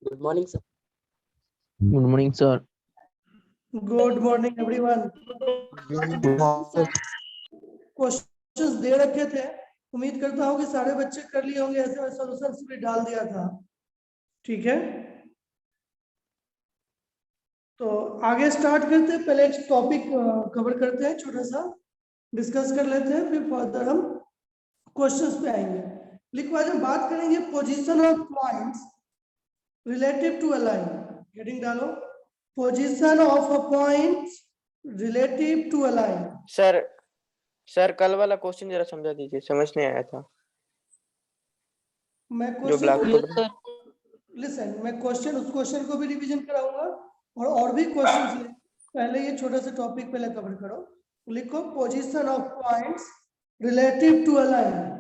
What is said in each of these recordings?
Good morning, sir. Good morning, sir. Good morning everyone. Questions दे रखे थे, उम्मीद करता हूँ कि सारे बच्चे कर लिए होंगे, ऐसे सॉल्यूशंस भी डाल दिया था। ठीक है, तो आगे स्टार्ट करते हैं। पहले एक टॉपिक कवर करते हैं, छोटा सा डिस्कस कर लेते हैं, फिर फर्दर हम क्वेश्चंस पे आएंगे। लिखो, आज हम बात करेंगे position of points relative to a line. Heading डालो, position of a point relative to a line. Sir कल वाला क्वेश्चन जरा समझा दीजिए, समझ नहीं आया था। मैं जो ब्लैक बोर्ड क्वेश्चन लिसन, मैं क्वेश्चन उस क्वेश्चन को भी रिवीजन कराऊंगा और भी क्वेश्चंस। पहले ये छोटा सा टॉपिक पहले कवर करो। लिखो, position of points relative to a line.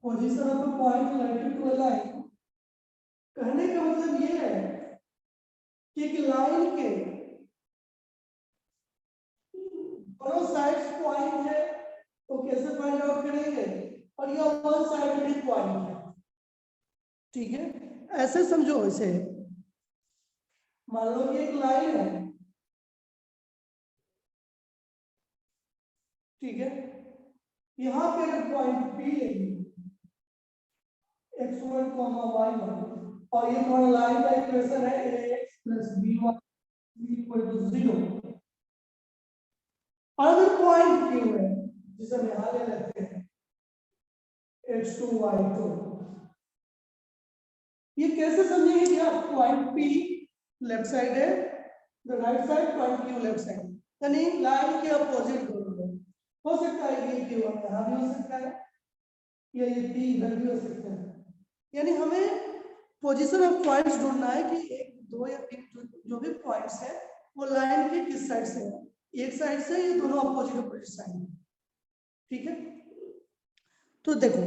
Position of a point relative to a line कहने का मतलब ये है कि एक लाइन के दोनों साइड्स पॉइंट है, तो कैसे फाइंड आउट करेंगे, और ये वन साइडेड पॉइंट है। ठीक है, ऐसे समझो। इसे मान लो कि एक लाइन है, ठीक है, यहां पे अगर पॉइंट P लेंगे x1, y1, और ये तुम्हारा लाइन का इक्वेशन है ax + by = 0। अगर पॉइंट Q है, जिसे हम यहां ले लेते हैं x2, y2, ये कैसे समझेंगे कि आप पॉइंट P लेफ्ट साइड है, the right side, point Q left side, यानी लाइन के अपोजिट दोनों है। हो सकता है ये Q यहां भी हो सकता है, या ये P इधर भी हो सकता है। यानी हमें पोजीशन ऑफ पॉइंट्स ढूंढना है कि एक, दो या तीन जो भी पॉइंट्स है वो लाइन के किस साइड से है, एक साइड से, ये दोनों अपोजिट साइड है। ठीक है, तो देखो,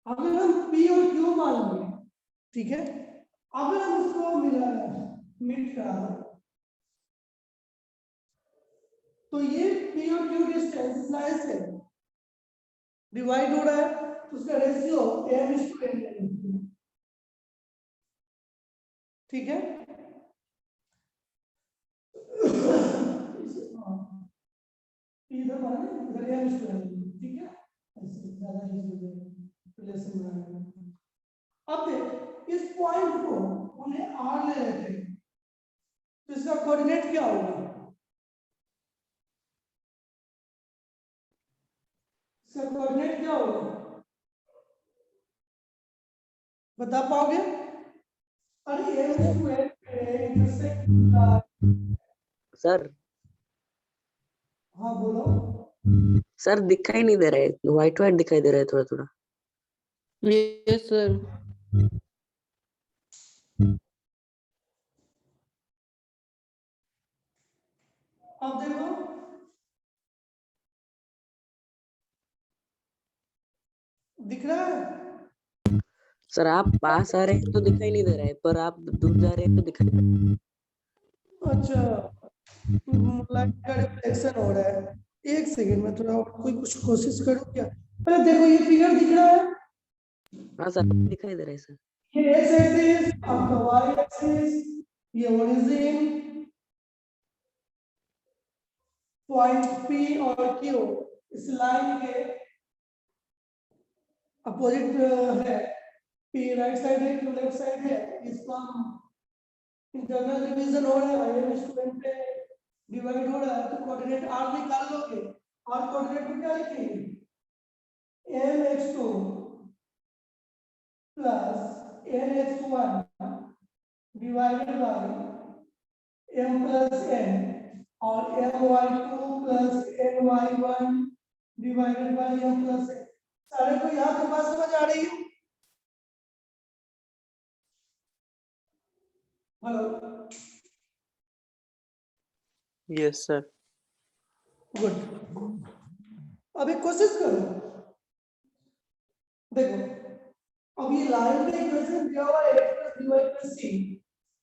अगर हम P और Q मान लें, ठीक है, अगर हम उसको मीट करा दें, तो ये P और Q डिस्टेंस लाइन से डिवाइड हो रहा है, तो उसका रेशियो m/n। ठीक है, इधर m/n, ठीक है, ऐसे ज्यादा रिलेशन बनाएंगे। अब देख, इस पॉइंट को उन्हें R ले लेते हैं, तो इसका कोऑर्डिनेट क्या होगा? इसका कोऑर्डिनेट क्या होगा, बता पाओगे? अरे सर, हाँ बोलो। सर दिखाई नहीं दे रहा है, व्हाइट दिखाई दे रहा है थोड़ा थोड़ा। Yes, sir. अब देखो, दिख रहा है? सर आप पास आ रहे हैं तो दिखाई नहीं दे रहा है, पर आप दूर जा रहे हैं तो दिखाई दे रहा है। अच्छा, लाइट का रिफ्लेक्शन हो रहा है। एक सेकंड में थोड़ा कोई कुछ कोशिश करूं क्या? पहले देखो, ये फिगर दिख रहा है? हाँ सर, दिखाई दे रहा है सर। ये एक्स एक्सिस, आपका वाई एक्सिस, ये ओरिजिन, पॉइंट P और Q इस लाइन के अपोजिट है। P राइट साइड है, Q लेफ्ट साइड है। इसका इंटरनल डिवीजन हो रहा है, m स्टूडेंट पे डिवाइड हो रहा है, तो कोऑर्डिनेट R निकाल लोगे। R कोऑर्डिनेट में क्या लिखेंगे? mx2 plus nx1 divided by m plus n, और my2 plus ny1 divided by m plus n। सारे को यहाँ पे बात समझ आ रही है? Hello, yes sir. गुड। अब एक कोशिश करो, देखो, अब ये लाइन में इक्वेशन दिया हुआ है x + dy + c,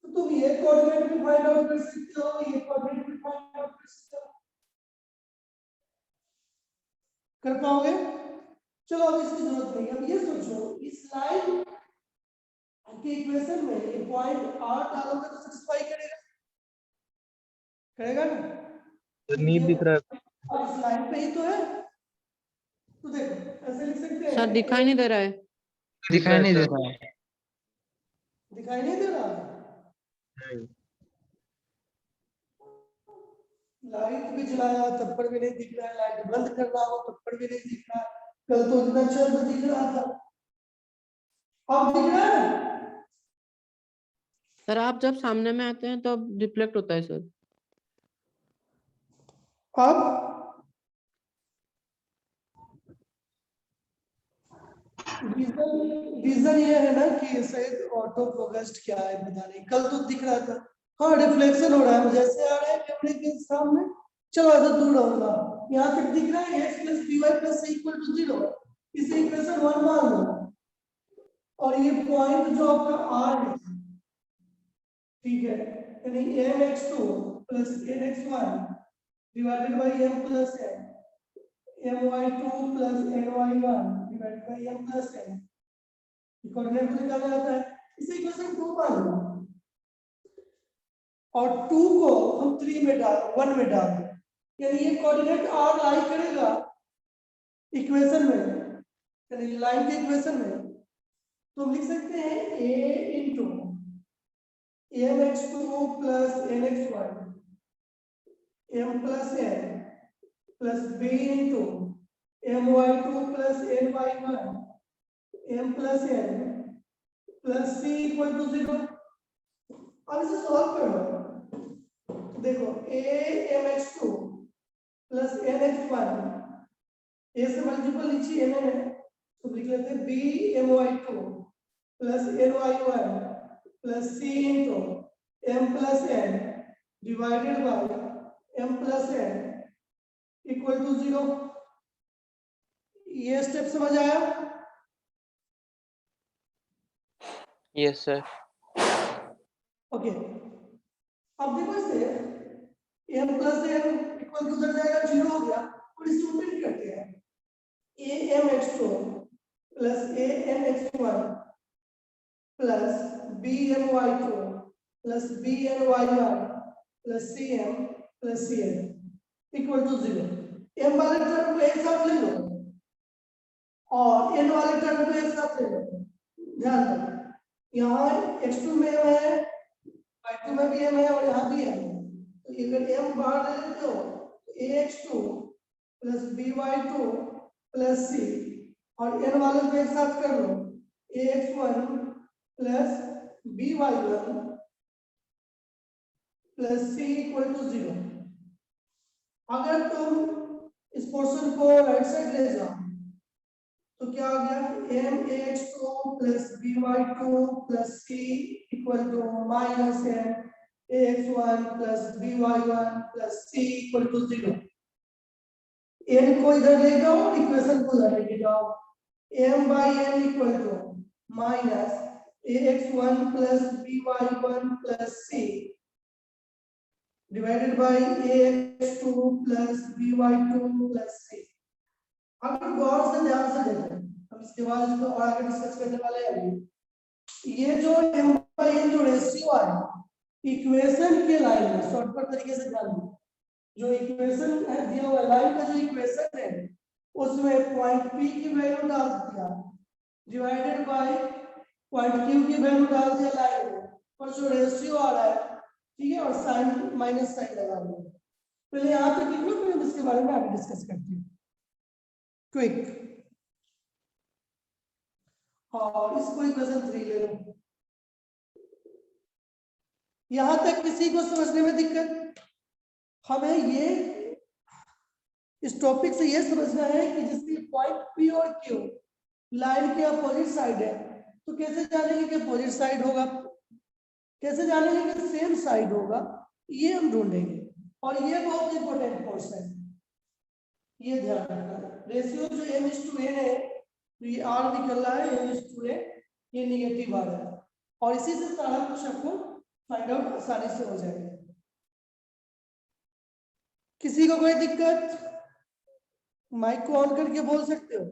तो तुम ये कोऑर्डिनेट भी फाइंड आउट कर सकते हो, ये कर पाओगे? चलो अब इसकी जरूरत नहीं। अब ये सोचो इस लाइन के इक्वेशन में ये पॉइंट r डालोगे तो सेटिस्फाई करेगा, करेगा ना? नहीं दिख रहा है। और इस लाइन पे ही तो है, तो देखो ऐसे लिख सकते हैं। सर दिखाई नहीं दे रहा है। दिखाई नहीं दे रहा है। दिखाई नहीं दे रहा है? लाइट भी जलाया तब पर भी नहीं दिख रहा है, लाइट बंद करना हो तब पर भी नहीं दिख रहा है। कल तो इतना अच्छा तो दिख रहा था, अब दिख रहा है? सर आप जब सामने में आते हैं तो रिफ्लेक्ट होता है सर। अब रीजन ये है ना कि शायद ऑटो फोकस्ड क्या है पता नहीं, कल तो दिख रहा था। हाँ रिफ्लेक्शन हो रहा है, जैसे आ रहा है कैमरे के सामने। चलो ऐसा दूर रहूंगा, यहाँ तक दिख रहा है x plus B Y plus equal to 0, इसे इक्वेशन 1 मान लो। और ये पॉइंट जो आपका r है, ठीक है, यानी mx2 plus nx1 divided by m plus n, my2 plus ny1 divided by m plus n, coordinate को निकाला जाता है, इसे इक्वेशन 2 मान लो। और 2 को हम 3 में डाल 1 में डाल, यानी ये कोऑर्डिनेट r लाई करेगा इक्वेशन में, यानी लाइन के इक्वेशन में। तो हम लिख सकते हैं a into mx2 plus nx1 m plus n plus b into my2 plus ny1 m plus n plus c equal to 0। अब इसे सॉल्व कर लो, देखो a mx2 plus nx1, a से मल्टीपल नीचे n है तो लिख लेते हैं b my2 plus ny1 plus c into m plus n divided by m plus n equal to 0। ये स्टेप समझ आया? Yes sir. ओके, अब देखो इसे m plus n equal to उधर जाएगा 0 हो गया, और इसे उल्टा करते हैं a mx2 plus a nx1 plus b my2 plus b ny1 plus cm plus cn equal to 0। m वाले टर्म को एक साथ ले लो और n वाले टर्म को एक साथ ले लो। ध्यान दो यहाँ x2 में m है, y2 में भी m है और यहाँ भी m है, तो अगर m बाहर ले लेते हो तो ax2 plus by2 plus c, और n वाले को एक साथ कर लो ax1 plus by1 plus c equal to 0। अगर तुम इस पोर्शन को राइट साइड ले जाओ तो क्या आ गया max2 plus by2 plus c equal to minus ax1 plus by1 plus c equal to 0। n को इधर ले जाओ, इक्वेशन को उधर लेके जाओ, m by n equal to minus ax1 plus by1 plus c divided by ax2 plus by2 plus c। अगर गौर से ध्यान से देखो, हम इसके बाद इसको और आगे डिस्कस करने वाले हैं। अभी ये जो m by n जो रेशियो है इक्वेशन के लाइन में शॉर्टकट तरीके से जान लो, जो इक्वेशन है दिया हुआ लाइन का जो इक्वेशन है उसमें पॉइंट p की वैल्यू डाल दिया डिवाइडेड बाय पॉइंट q की वैल्यू डाल दिया लाइन में, और जो रेशियो आ रहा है ठीक है, और साइन माइनस साइन लगा लो। पहले यहाँ तक लिख लो, फिर हम इसके बारे में आगे डिस्कस करते हैं क्विक। और इसको इक्वेशन 3 ले लो। यहां तक किसी को समझने में दिक्कत? हमें ये इस टॉपिक से ये समझना है कि जिसकी पॉइंट P और Q लाइन के अपोजिट साइड है, तो कैसे जानेंगे कि अपोजिट साइड होगा, कैसे जानेंगे कि सेम साइड होगा, ये हम ढूंढेंगे। और ये बहुत इंपॉर्टेंट कोर्स है, ये ध्यान रखना। रेशियो जो m/n है, तो ये r निकल रहा है m/n, ये नेगेटिव आ रहा है, और इसी से सारा कुछ आपको फाइंड आउट आसानी से हो जाएगा। किसी को कोई दिक्कत? माइक को ऑन करके बोल सकते हो।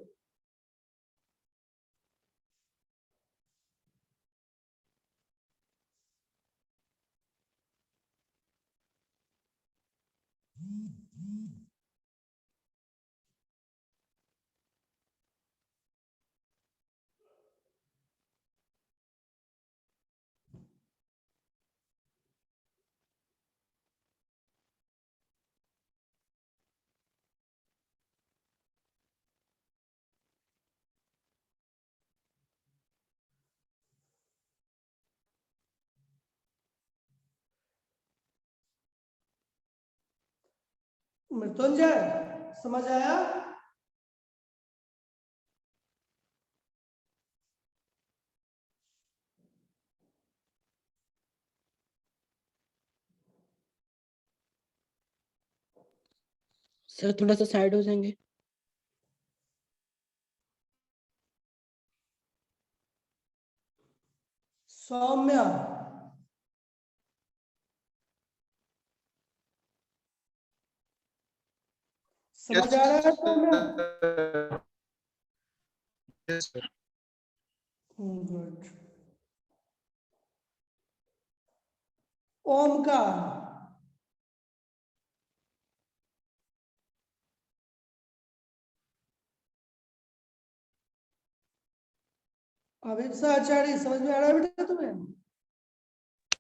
मृत्युंजय समझ आया? सर थोड़ा सा साइड हो जाएंगे। सौम्या समझ आ रहा है Saumya? Yes, sir. Good. Omkar Abhipsa Acharya समझ में आ रहा है बेटा तुम्हें?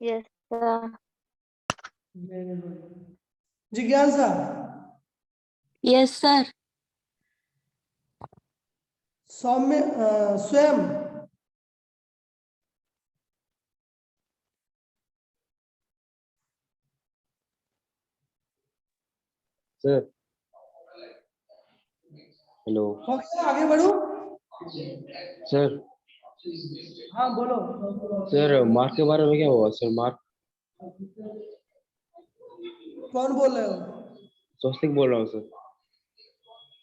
Yes, sir. Very good. जिज्ञासा Yes, sir. Saumya Swayam sir hello okay आगे बढ़ो। सर। हाँ बोलो। सर मार्क के बारे में क्या हुआ सर? मार्क कौन बोल रहे हो? स्वस्तिक बोल रहा हूँ सर।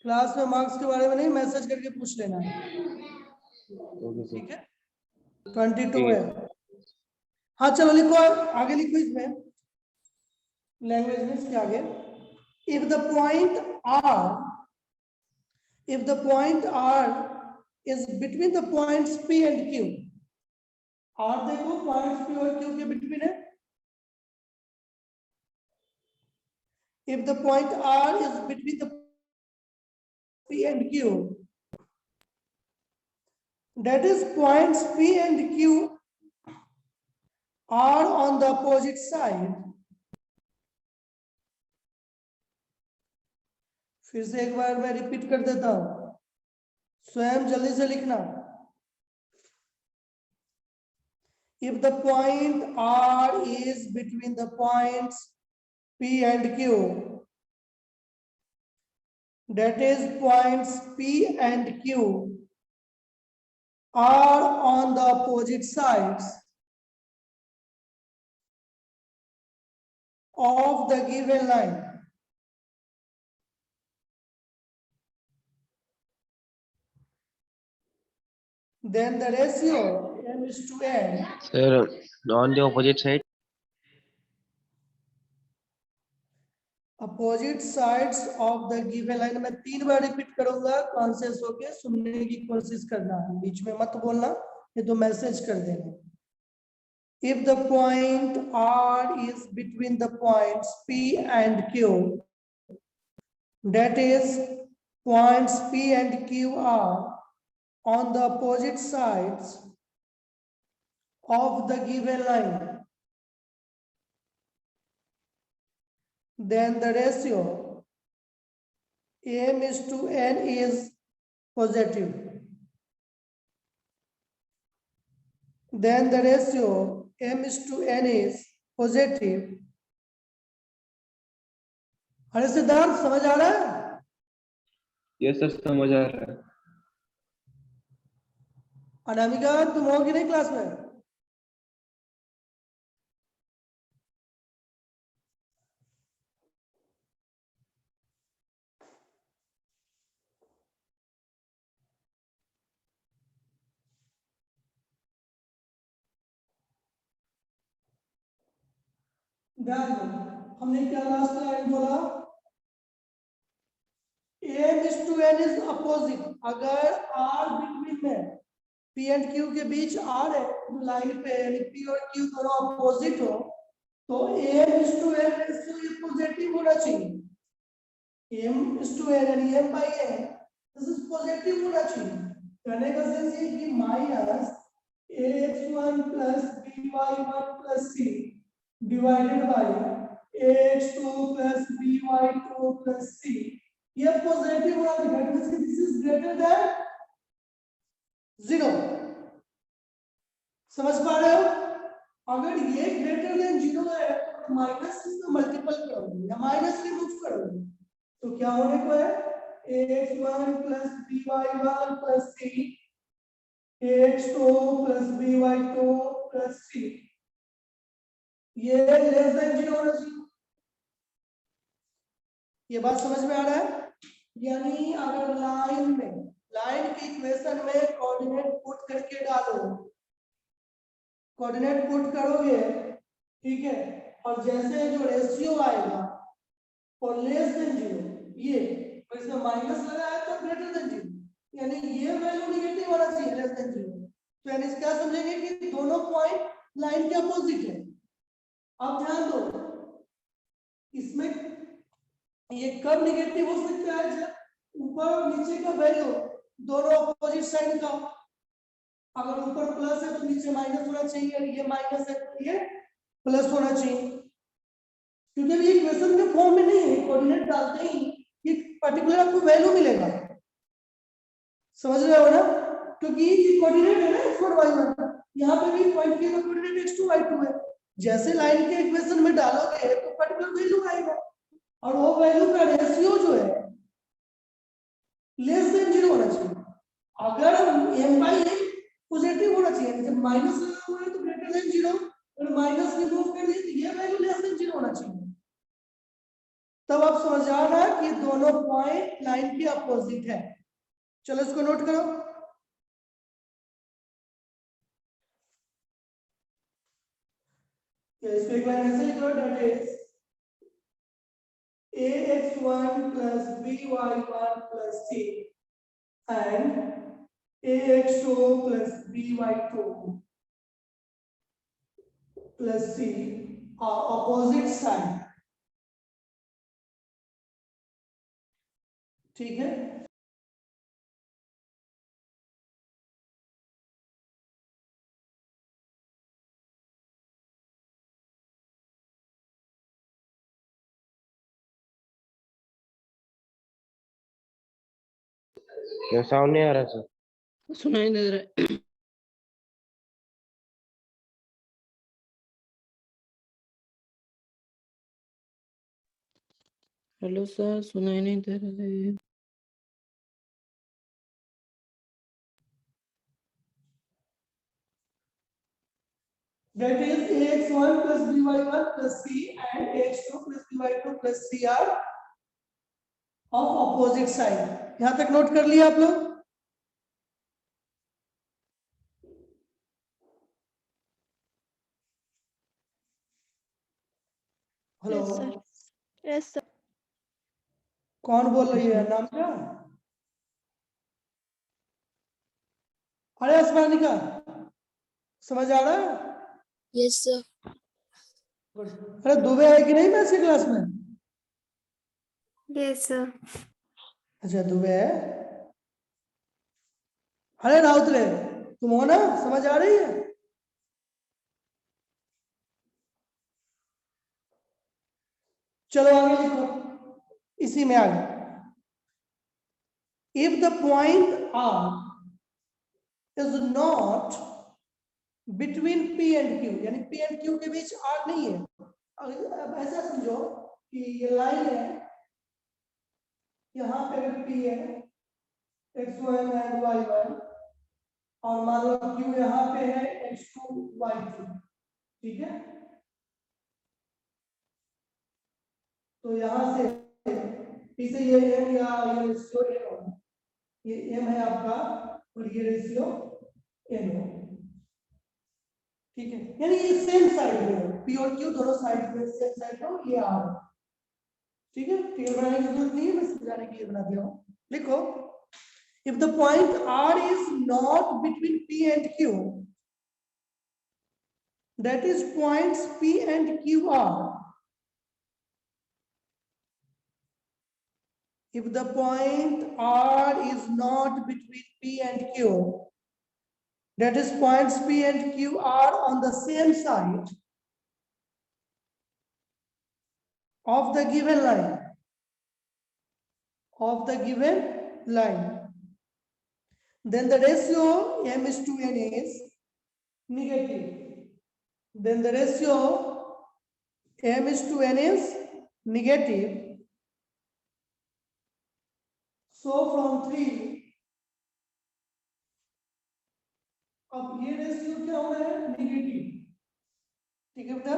क्लास में मार्क्स के बारे में नहीं, मैसेज करके पूछ लेना। Okay sir. ठीक है 22 है। हाँ चलो लिखो, आगे लिखो इसमें लैंग्वेज में इसके आगे। If the point R is between the points P and Q. R देखो पॉइंट्स पी और क्यू के बिटवीन है। If the point R is between the P and Q, that is points P and Q are on the opposite side। फिर से एक बार मैं repeat कर देता हूं, स्वयं जल्दी से लिखना। If the point R is between the points P and Q, that is points P and Q are on the opposite sides of the given line। Then the ratio m is to n sir on the opposite side. Opposite sides of the given line. मैं 3 बार repeat करूंगा, conscious होके सुनने की कोशिश करना, बीच में मत बोलना, ये तो मैसेज कर देना। If the point R is between the points P and Q, that is points P and Q are on the opposite sides of the given line, then the ratio m is to n is positive। Then the ratio m is to n is positive। अरे सिद्धार्थ समझ आ रहा है? Yes sir समझ आ रहा है। अनामिका तुम हो कि नहीं क्लास में? ध्यान दो, हमने क्या लास्ट लाइन बोला? m is to N is opposite, अगर आर बिटवीन में पी एंड क्यू के बीच आर है, तो लाइन पे यानी पी और क्यू दोनों अपोजिट हो, तो M is to N ratio ये पॉजिटिव होना चाहिए। एम इज टू एन यानी M by N this is positive होना चाहिए। कहने का सेंस ये कि minus ax1 plus by1 plus c divided by ax2 plus by2 plus c, ये पॉजिटिव होना चाहिए। This is greater than 0। समझ पा रहे हो? अगर ये ग्रेटर देन 0 है तो माइनस से मल्टीपल करोगे या माइनस रिमूव करोगे तो क्या होने को है, ax1 plus by1 plus c ax2 plus by2 plus c, ये लेस देन 0 होना चाहिए। ये बात समझ में आ रहा है? यानी अगर लाइन की इक्वेशन में कोऑर्डिनेट पुट करके डालो, कोऑर्डिनेट पुट करोगे, ठीक है, और जैसे जो रेशियो आएगा और लेस देन 0, ये इसमें माइनस लगा है तो ग्रेटर देन 0, यानी ये वैल्यू नेगेटिव होना चाहिए लेस देन 0। तो यानी क्या समझेंगे कि दोनों पॉइंट लाइन के अपोजिट है। अब ध्यान दो, इसमें ये कब नेगेटिव हो सकता है, जब ऊपर और नीचे का वैल्यू दोनों अपोजिट साइड का, अगर ऊपर प्लस है तो नीचे माइनस होना चाहिए, ये माइनस है तो ये प्लस होना चाहिए, क्योंकि ये इक्वेशन के फॉर्म में नहीं है, कोऑर्डिनेट डालते ही ये पर्टिकुलर आपको वैल्यू मिलेगा। समझ रहे हो ना? क्योंकि ये कोऑर्डिनेट है ना x1 y1, यहाँ पे भी पॉइंट के कोऑर्डिनेट x2 y2 है। जैसे लाइन के इक्वेशन में डालोगे तो पर्टिकुलर वैल्यू आएगा, और वो वैल्यू का रेशियो जो है लेस देन 0 होना चाहिए। अगर m बाई n पॉजिटिव होना चाहिए, जब माइनस लगा हुआ है तो ग्रेटर देन 0, और माइनस रिमूव कर दिए तो ये वैल्यू लेस देन 0 होना चाहिए। तब आप समझ जाना कि दोनों पॉइंट लाइन के अपोजिट है। चलो इसको नोट करो। इसको एक बार ऐसे लिख लो, that is ax1 plus by1 plus c and ax2 plus by2 plus c are opposite side। ठीक है, क्या साउंड नहीं आ रहा सर? सुनाई दे रहा है। हेलो सर, सुनाई नहीं दे रहा है। that is ax1 plus by1 plus c and ax2 plus by2 plus c are of opposite side। यहां तक नोट कर लिया आप लोग? Hello, yes sir. कौन बोल रही है? नाम क्या? अरे अस्मानिका, समझ आ रहा है? Yes sir. अरे दुबे है कि नहीं मैथ्स की क्लास में? Yes sir. अच्छा दुबे है। अरे राउतरे तुम हो ना? समझ आ रही है? चलो आगे लिखो, इसी में आगे। If the point R is not between P and Q, यानी P and Q के बीच R नहीं है। अब ऐसा समझो कि ये लाइन है, यहाँ पे अगर P है x1 and y1, और मान लो Q यहाँ पे है x2 y2, ठीक है? तो यहाँ से P से ये m या ये रेशियो n होगा, ये m है आपका और ये रेशियो n है, ठीक है? यानी ये सेम साइड में है, P और Q दोनों साइड में सेम साइड हो, ये R, ठीक है? फिगर बनाने की जरूरत नहीं है, मैं समझाने के लिए बना दिया हूँ। लिखो, if the point R is not between P and Q, that is points P and Q are. If the point R is not between P and Q, that is points P and Q are on the same side of the given line. Of the given line. Then the ratio M is to N is negative. Then the ratio M is to N is negative. So from 3, अब ये ratio क्या हो रहा है? Negative. ठीक है बेटा?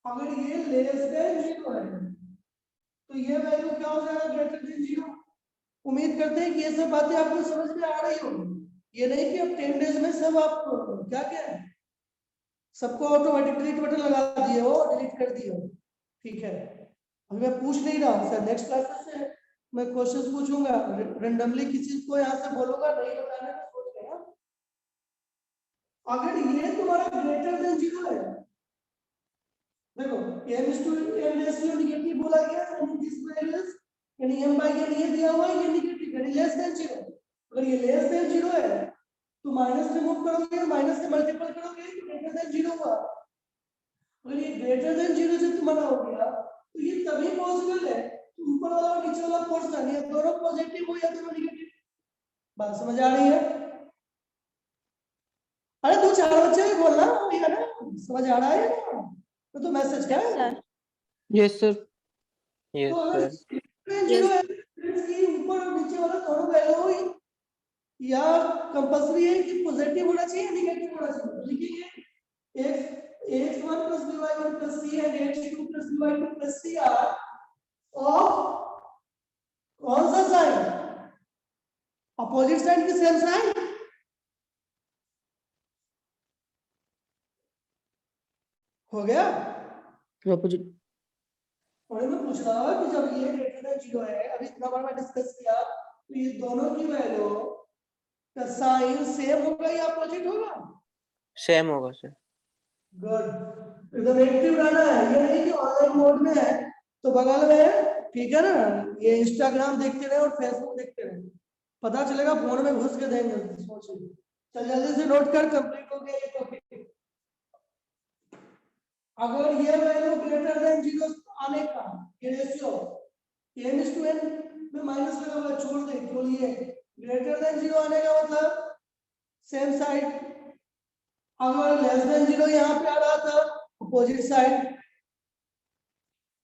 अगर ये लेस देन 0 है तो ये वैल्यू क्या हो जाएगा? Greater than 0. उम्मीद करते हैं कि ये सब बातें आपको समझ में आ रही होगी. ये नहीं कि अब 10 डेज में सब आप क्या क्या सबको ऑटोमेटिक डिलीट बटन लगा दिए हो, डिलीट कर दिए हो. ठीक है, अभी मैं पूछ नहीं रहा हूँ सर. नेक्स्ट क्लास से मैं क्वेश्चंस पूछूंगा, रेंडमली किसी को यहाँ से बोलूंगा, नहीं बताने का सोच लेना. अगर ये तुम्हारा ग्रेटर देन 0 है, देखो m is to n ratio negative बोला गया, यानी दिस वैल्यूज यानी m by n ये दिया हुआ है, ये नेगेटिव यानी लेस देन 0. अगर ये लेस देन 0 है तो माइनस रिमूव करोगे, माइनस से मल्टीपल करोगे तो ग्रेटर देन 0 हुआ. अगर ये ग्रेटर देन 0 से तुम्हारा हो गया तो ये तभी पॉसिबल है ऊपर वाला और नीचे वाला पोर्शन ये दोनों पॉजिटिव हो या दोनों नेगेटिव. बात समझ आ रही है? अरे दो चार बच्चे बोलना भैया ना, समझ आ रहा है ना? तो मैसेज क्या है? Yes sir. यस तो अगर सर. जीरो है की ऊपर और नीचे वाला दोनों वैल्यू या कंपल्सरी है कि पॉजिटिव होना चाहिए नेगेटिव होना चाहिए. लिखिए x1 plus by1 plus c and x2 plus by2 plus c are of कौन सा साइन? अपोजिट साइन की सेम साइन. हो गया? अपोजिट. और मैं पूछ रहा हूँ कि जब ये ग्रेटर देन 0 है, अभी इतना बार मैं डिस्कस किया, तो ये दोनों की वैल्यू का साइन सेम होगा या अपोजिट होगा? सेम होगा सर. गुड. एकदम एक्टिव रहना है. ये नहीं कि ऑनलाइन मोड में है तो बगल में, ठीक है ना, ये इंस्टाग्राम देखते रहे और फेसबुक देखते रहे, पता चलेगा फोन में घुस के देंगे. सोचिए. चल जल्दी से नोट कर, कंप्लीट हो गया ये टॉपिक. अगर ये वैल्यू ग्रेटर देन 0 आने का ये ratio m is to n में माइनस लगा हुआ छोड़ दे, केवल ये ग्रेटर देन 0 आने का मतलब सेम साइड. अगर लेस देन 0 यहाँ पे आ रहा था अपोजिट साइड.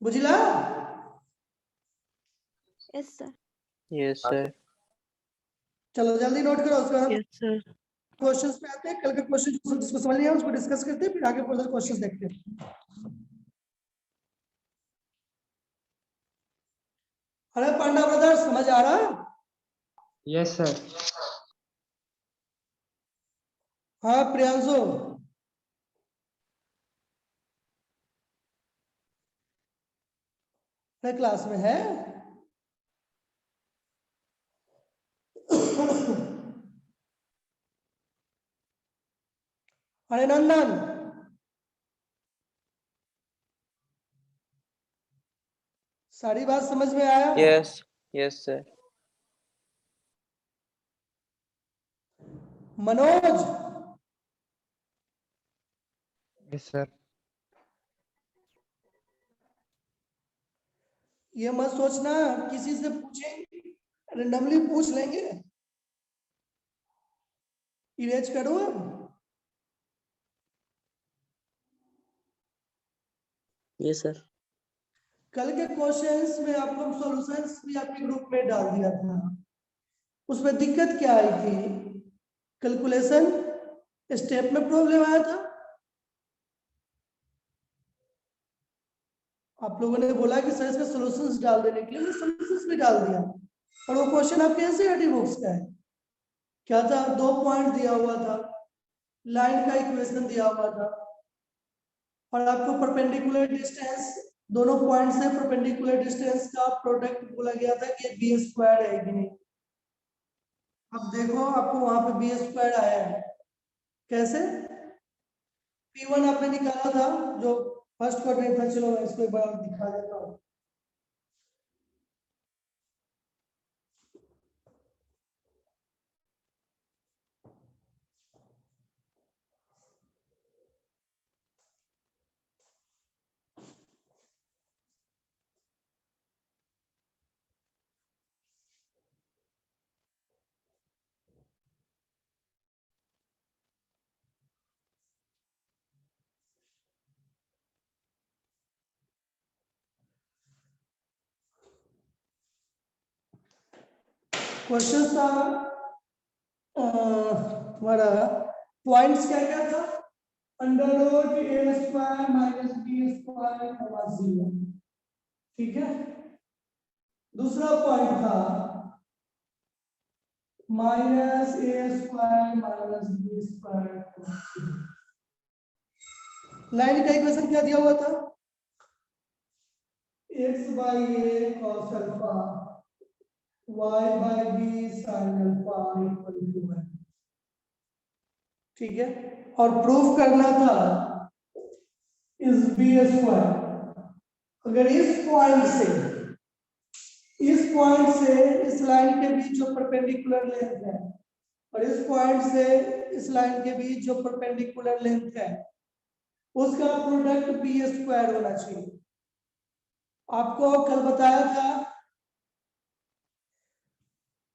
बुझला? Yes sir. Yes sir. चलो जल्दी नोट करो, उसके बाद यस सर. क्वेश्चंस पे आते हैं. कल के क्वेश्चन जिसको समझ नहीं आया उसको डिस्कस करते हैं, फिर आगे फर्दर क्वेश्चंस देखते हैं. अरे पांडा ब्रदर समझ आ रहा है? Yes sir. हाँ प्रियांशु. क्लास में है? अरे नंदन सारी बात समझ में आया? Yes. Yes sir. Manoj yes sir. ये मत सोचना किसी से पूछेंगे, रेंडमली पूछ लेंगे. इरेज करो. ये सर. कल के क्वेश्चंस में आपको सॉल्यूशंस भी आपके ग्रुप में डाल दिया था. उसमें दिक्कत क्या आई थी? कैलकुलेशन स्टेप में प्रॉब्लम आया था. आप लोगों ने बोला कि सर इसका सॉल्यूशंस डाल देने के लिए सॉल्यूशंस भी डाल दिया. और वो क्वेश्चन आपके एनसीईआरटी बुक्स का है. क्या था? 2 पॉइंट दिया हुआ था, लाइन का इक्वेशन दिया हुआ था और आपको परपेंडिकुलर डिस्टेंस दोनों पॉइंट से परपेंडिकुलर डिस्टेंस का प्रोडक्ट बोला गया था कि बी स्क्वायर है कि नहीं। अब देखो आपको वहां पे बी स्क्वायर आया है, कैसे? P1 आपने निकाला था जो फर्स्ट क्वाड्रेंट था, चलो मैं इसको एक बार दिखा देता हूँ। क्वेश्चन था हमारा पॉइंट्स क्या क्या था, under root A square minus B square बराबर 0, ठीक है। दूसरा पॉइंट था minus A square minus B square. Line का इक्वेशन क्या दिया हुआ था, x by A cos alpha y by B sine alpha equal to 1, ठीक है। और प्रूफ करना था इस बी स्क्वायर, अगर इस पॉइंट से इस लाइन के बीच जो परपेंडिकुलर लेंथ है और इस पॉइंट से इस लाइन के बीच जो परपेंडिकुलर लेंथ है उसका प्रोडक्ट बी स्क्वायर होना चाहिए। आपको कल बताया था,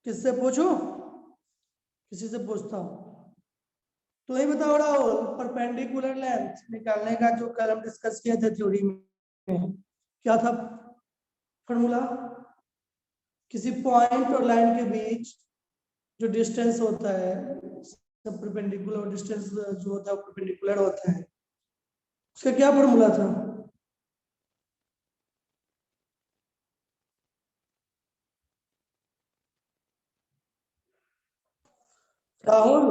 किससे पूछूं, किसी से पूछता हूं, तो ये बताओ राहुल, परपेंडिकुलर लेंथ निकालने का जो कल हम डिस्कस किए थे थ्योरी में, क्या था फॉर्मूला? किसी पॉइंट और लाइन के बीच जो डिस्टेंस होता है, परपेंडिकुलर डिस्टेंस जो होता है परपेंडिकुलर होता है, उसका क्या फॉर्मूला था? Rahul,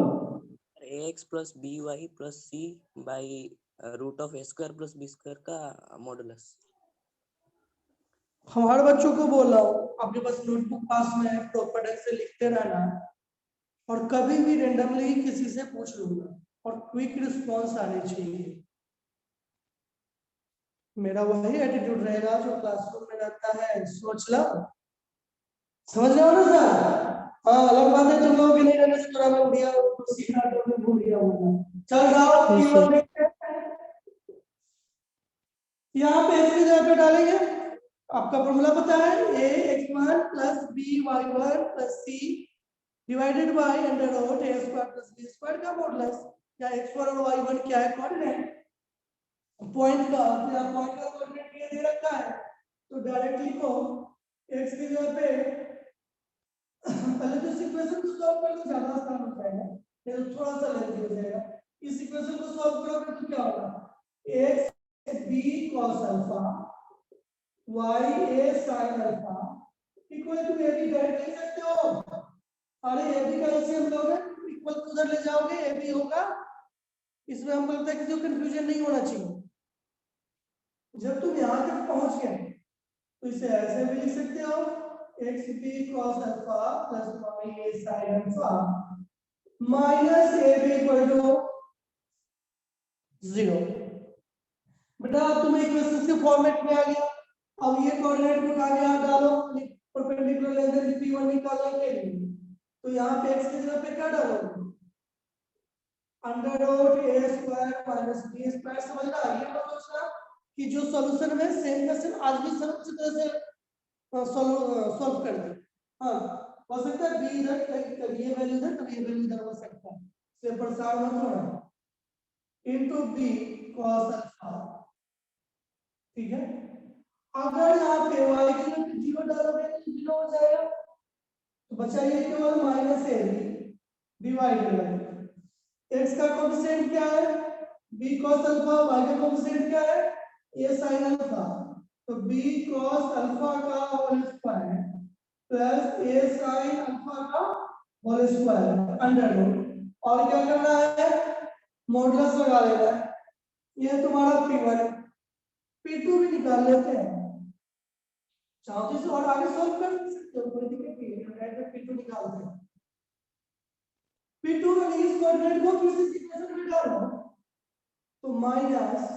ax plus B Y plus C by root of A square plus B square का मॉडुलस। हमारे बच्चों को बोल रहा हूँ, आपके पास नोटबुक पास में है, प्रॉपर ढंग से लिखते रहना, और कभी भी रेंडमली किसी से पूछ लूंगा और क्विक रिस्पॉन्स आने चाहिए। मेरा वही एटीट्यूड रहेगा जो क्लासरूम में रहता है, सोच लो, समझ रहे हो ना सर? हाँ, अलग बात है तुम लोगों के नहीं रहने से थोड़ा मैं उड़िया सीखा तो मैं भूल गया हूँ। चल जाओ P1 देखते हैं। यहाँ पे x की जगह पे डालेंगे, आपका फॉर्मूला पता है a x1 plus b y1 plus c divided by under root a square plus b square का मॉडुलस, या x1 और y1 क्या है, कोऑर्डिनेट पॉइंट का, या पॉइंट का कोऑर्डिनेट ये दे रखा है तो डायरेक्टली को x की जगह पे पहले तो इस इक्वेशन को सॉल्व कर लो, ज्यादा आसान हो जाएगा, फिर थोड़ा सा लेंथी हो जाएगा। इस इक्वेशन को सॉल्व करोगे तो क्या होगा, x b cos alpha y a sin alpha equal to a b direct लिख सकते हो। अरे a b का इसे हम लोग इक्वल उधर ले जाओगे a b होगा, इसमें हम बोलते हैं कि जो कंफ्यूजन नहीं होना चाहिए। जब तुम यहाँ तक पहुंच गए तो इसे ऐसे भी लिख सकते हो, x b cos alpha plus y a sin alpha minus a b equal to 0। बेटा तुम्हें इक्वेशंस के फॉर्मेट में आ गया, अब ये कोऑर्डिनेट को कहां यहां डालो, परपेंडिकुलर लेंथ p1 निकालने के लिए, तो यहाँ पे x की जगह पे क्या डालोगे, under root a square minus b square. समझ रहा है? ये मत सोचना कि जो सॉल्यूशन में सेम क्वेश्चन आज भी सब अच्छी तरह से सॉल्व कर दे। हाँ, हो सकता है b इधर कभी ये वैल्यू इधर कभी ये वैल्यू इधर हो सकता है, से परेशान मत होना, इनटू b cos अल्फा, ठीक है। अगर यहाँ पे y की जगह 0 डालोगे तो 0 हो जाएगा, तो बचा ये केवल minus a divided by x का कोएफिशिएंट क्या है, b cos अल्फा, y का कोएफिशिएंट क्या है, a sin अल्फा, तो b cos अल्फा का whole square plus a sin alpha का होल स्क्वायर अंडर रूट, और क्या करना है, मॉडुलस लगा लेना है। ये तुम्हारा P1 है। P2 भी निकाल लेते हैं, चाहो तो इसे और आगे सॉल्व कर सकते हो, कोई दिक्कत नहीं है। डायरेक्ट P2 निकालते हैं। P2 में इस कोऑर्डिनेट को किस इक्वेशन में डालो, तो minus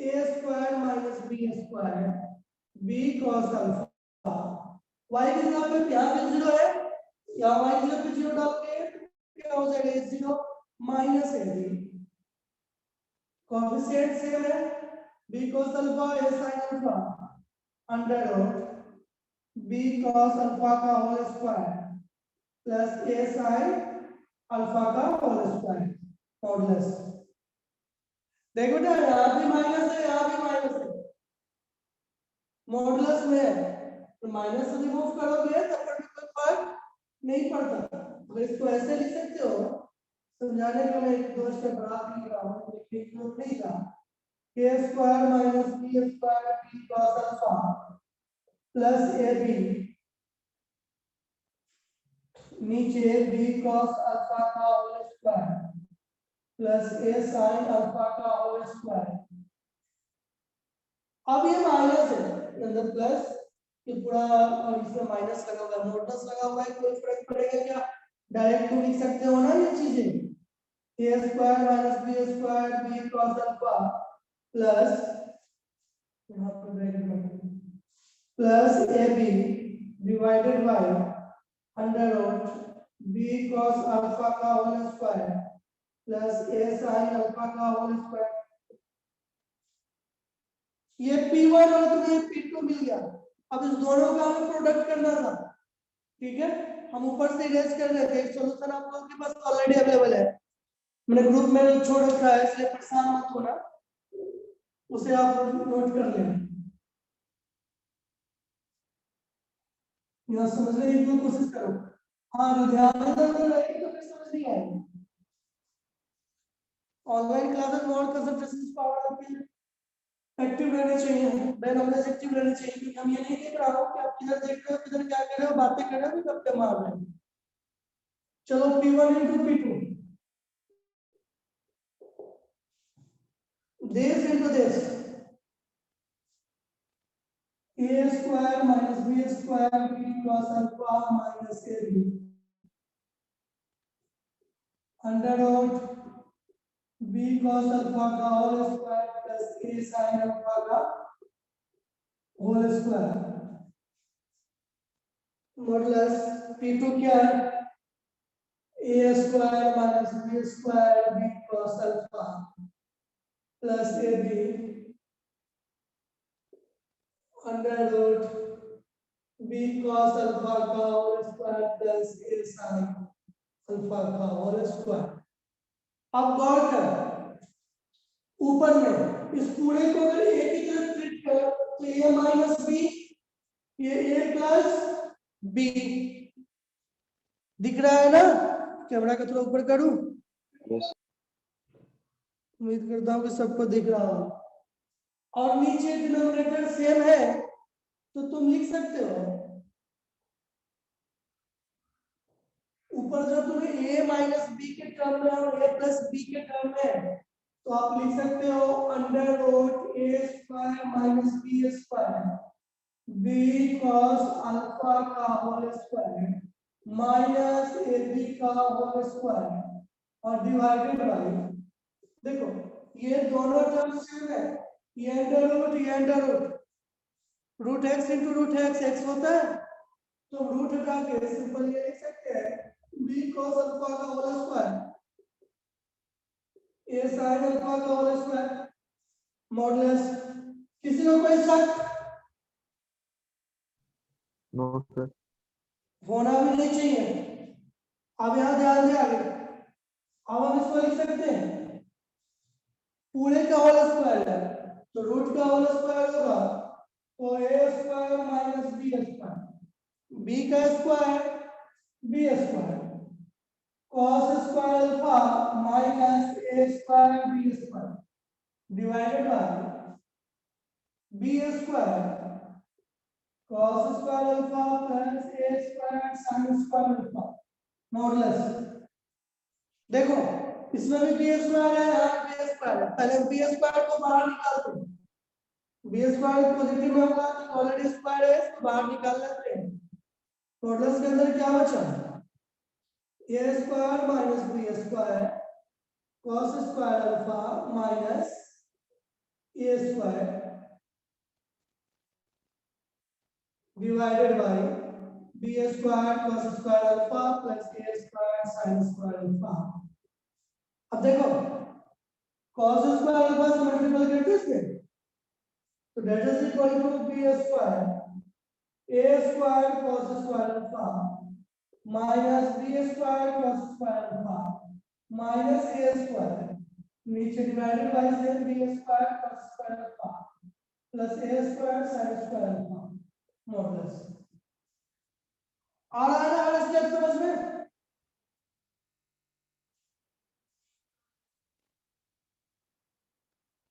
a square minus b square b cos alpha, y की जगह पे यहाँ पे 0 है, यहाँ y की जगह पे 0 डाल के क्या हो जाएगा, ये 0 minus a b, coefficient same है, b cos alpha a sin alpha under root b cos alpha का whole square plus a sin alpha का होल स्क्वायर मॉडुलस। देखो बेटा यहाँ भी माइनस है, यहाँ भी माइनस है, मॉडुलस में है, तो माइनस से रिमूव करोगे तब पर भी कोई फर्क नहीं पड़ता। अगर इसको ऐसे लिख सकते हो, समझाने के लिए एक दो स्टेप बढ़ा के लिख रहा हूँ, लिखने की जरूरत नहीं था। a square minus b square b cos alpha plus ab, नीचे b cos अल्फा का whole square plus a sin alpha का होल स्क्वायर। अब ये माइनस है, अंदर प्लस, ये पूरा और इसमें माइनस लगा हुआ है, मॉडुलस लगा हुआ है, कोई फर्क पड़ेगा क्या? डायरेक्ट तो लिख सकते हो ना ये चीजें, a square minus b square b cos alpha plus, यहाँ पर ब्रैकेट में plus ab divided by under root b cos alpha का whole square plus a sin alpha का होल स्क्वायर। ये P1 और तुम्हें P2 मिल गया। अब इस दोनों का हमें प्रोडक्ट करना था, ठीक है, हम ऊपर से इरेज कर रहे थे, सॉल्यूशन आप लोगों के पास ऑलरेडी अवेलेबल है, मैंने ग्रुप में छोड़ रखा है, इसलिए परेशान मत होना, उसे आप नोट कर लेना। यहाँ समझने की कोशिश करो, हाँ ध्यान में तो रहेगी तो फिर समझ नहीं आएगी। ऑनलाइन क्लासेस में और कंसंट्रेशन पावर आपकी एक्टिव रहने चाहिए, बैक नॉलेज एक्टिव रहने चाहिए, क्योंकि हम ये नहीं देख रहा हूँ कि आप किधर देख रहे हो, किधर क्या कर रहे हो, बातें कर रहे हो, गप्पे मार रहे हो। चलो P1 into P2, this into this, a square minus b square b cos alpha minus ab under root b cos alpha का whole square plus a sin alpha का होल स्क्वायर मॉडुलस P2 क्या है, a square minus b square b cos alpha plus ab under root b cos alpha का whole square plus a sin alpha का whole square. अब गौर कर, ऊपर में इस पूरे को अगर a की तरफ ट्रीट कर तो a माइनस b, ये a प्लस b दिख रहा है ना? कैमरा का थोड़ा ऊपर करूं, Yes. उम्मीद करता हूं कि सबको दिख रहा हो। और नीचे डिनोमिनेटर सेम है तो तुम लिख सकते हो, ऊपर जो तुम्हें a माइनस b के टर्म में और a प्लस b के टर्म में, तो आप लिख सकते हो under root a square minus b square b cos alpha का होल स्क्वायर माइनस ab का होल स्क्वायर और डिवाइडेड बाय, देखो ये दोनों टर्म सेम है, ये under root root x into root x होता है, तो रूट हटा के सिंपल ये लिख सकते हैं b cos अल्फा का whole square a sin alpha का होल स्क्वायर मॉडुलस। किसी को कोई शक? No, sir. होना भी नहीं चाहिए। अब यहाँ ध्यान दे आगे, अब हम इसको लिख सकते हैं पूरे का होल स्क्वायर है, तो रूट का होल स्क्वायर होगा तो a square minus b square, b का square b square cos square alpha minus a square b square divided bye b square cos square alpha plus a square sin square alpha modulus. देखो इसमें भी b square है, यहाँ भी b square है, पहले b square को बाहर निकालते हैं, बी स्क्वायर पॉजिटिव में होगा तो ऑलरेडी स्क्वायर है, इसको बाहर निकाल लेते हैं। मॉडल्स के अंदर क्या बचा, A square minus B square cos square alpha minus A square divided by B square cos square alpha plus A square sin square alpha. अब देखो cos स्क्वायर अल्फा से मल्टीपल करते हैं इसमें, तो that is equal to b square a square cos square alpha minus b square cos square alpha minus a square नीचे divided by से b square cos square alpha plus a square sin square alpha modulus. आ रहा है ना हर step समझ में?